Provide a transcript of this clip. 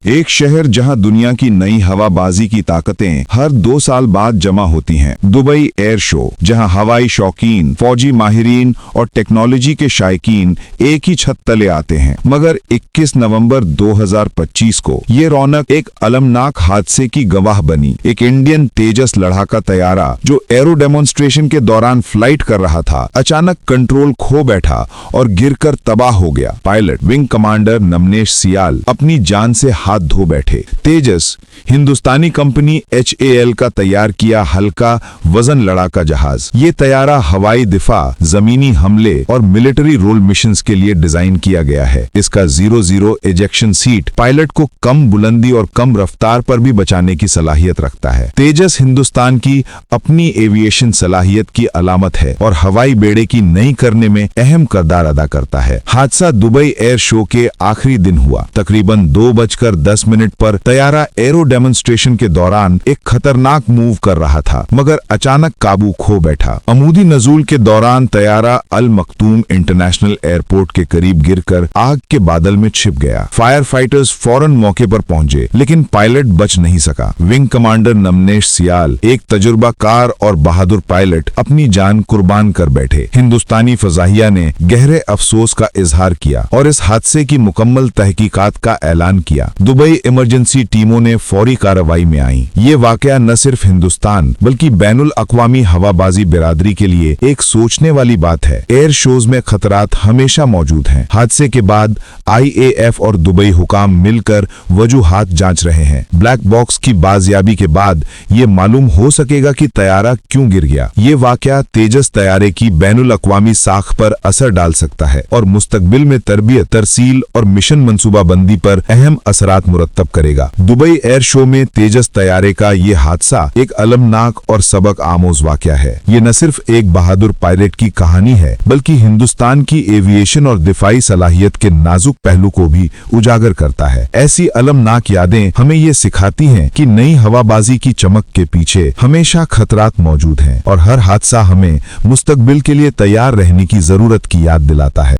एक शहर जहां दुनिया की नई हवाबाजी की ताकतें हर 2 साल बाद जमा होती हैं। दुबई एयर शो, जहां हवाई शौकीन, फौजी माहिरीन और टेक्नोलॉजी के शायकीन एक ही छत तले आते हैं। मगर 21 नवंबर 2025 को ये रौनक एक अलमनाक हादसे की गवाह बनी। एक इंडियन तेजस लड़ाका तैयारा जो एरो डेमोन्स्ट्रेशन के दौरान फ्लाइट कर रहा था, अचानक कंट्रोल खो बैठा और गिरकर तबाह हो गया। पायलट विंग कमांडर नमनेश सियाल अपनी जान से हाथ धो बैठे। तेजस हिंदुस्तानी कंपनी HAL का तैयार किया हल्का वजन लड़ाका जहाज। ये तैयारा हवाई दिफा, जमीनी हमले और मिलिट्री रोल मिशंस के लिए डिजाइन किया गया है। इसका 0-0 इजेक्शन सीट पायलट को कम बुलंदी और कम रफ्तार पर भी बचाने की सलाहियत रखता है। तेजस हिंदुस्तान की अपनी एविएशन सलाहियत की अलामत है और हवाई बेड़े की नई करने में अहम किरदार अदा करता है। हादसा दुबई एयर शो के आखिरी दिन हुआ। तकरीबन 2:10 पर तैयारा एरो डेमोन्स्ट्रेशन के दौरान एक खतरनाक मूव कर रहा था, मगर अचानक काबू खो बैठा। अमूदी नजूल के दौरान तैयारा अल मखतूम इंटरनेशनल एयरपोर्ट के करीब गिरकर आग के बादल में छिप गया। फायर फाइटर्स फौरन मौके पर पहुंचे, लेकिन पायलट बच नहीं सका। विंग कमांडर नमनेश सियाल, एक तजुर्बाकार और बहादुर पायलट, अपनी जान कुर्बान कर बैठे। हिंदुस्तानी फजाहिया ने गहरे अफसोस का इजहार किया और इस हादसे की मुकम्मल तहकीकात का ऐलान किया। दुबई इमरजेंसी टीमों ने फौरी कार्रवाई में आई। ये वाकया न सिर्फ हिंदुस्तान बल्कि बैनुल अक़वामी हवाबाजी बिरादरी के लिए एक सोचने वाली बात है। एयर शोज में खतरात हमेशा मौजूद हैं। हादसे के बाद IAF और दुबई हुकाम मिलकर वजूहात जांच रहे हैं। ब्लैक बॉक्स की बाजियाबी के बाद ये मालूम हो सकेगा कि तैयारा क्यों गिर गया। ये वाकया तेजस तैयारे की बैनुल अक़वामी साख पर असर डाल सकता है और मुस्तकबिल में तरबियत, तरसील और मिशन मंसूबाबंदी पर अहम असरात मुरत्तब करेगा। दुबई एयर शो में तेजस तैयारे का ये हादसा एक अलमनाक और सबक आमोज वाकया है। ये न सिर्फ एक बहादुर पायलट की कहानी है, बल्कि हिंदुस्तान की एविएशन और दिफाई सलाहियत के नाजुक पहलू को भी उजागर करता है। ऐसी अलमनाक यादें हमें ये सिखाती हैं कि नई हवाबाजी की चमक के पीछे हमेशा खतरात मौजूद हैं और हर हादसा हमें मुस्तकबिल के लिए तैयार रहने की जरूरत की याद दिलाता है।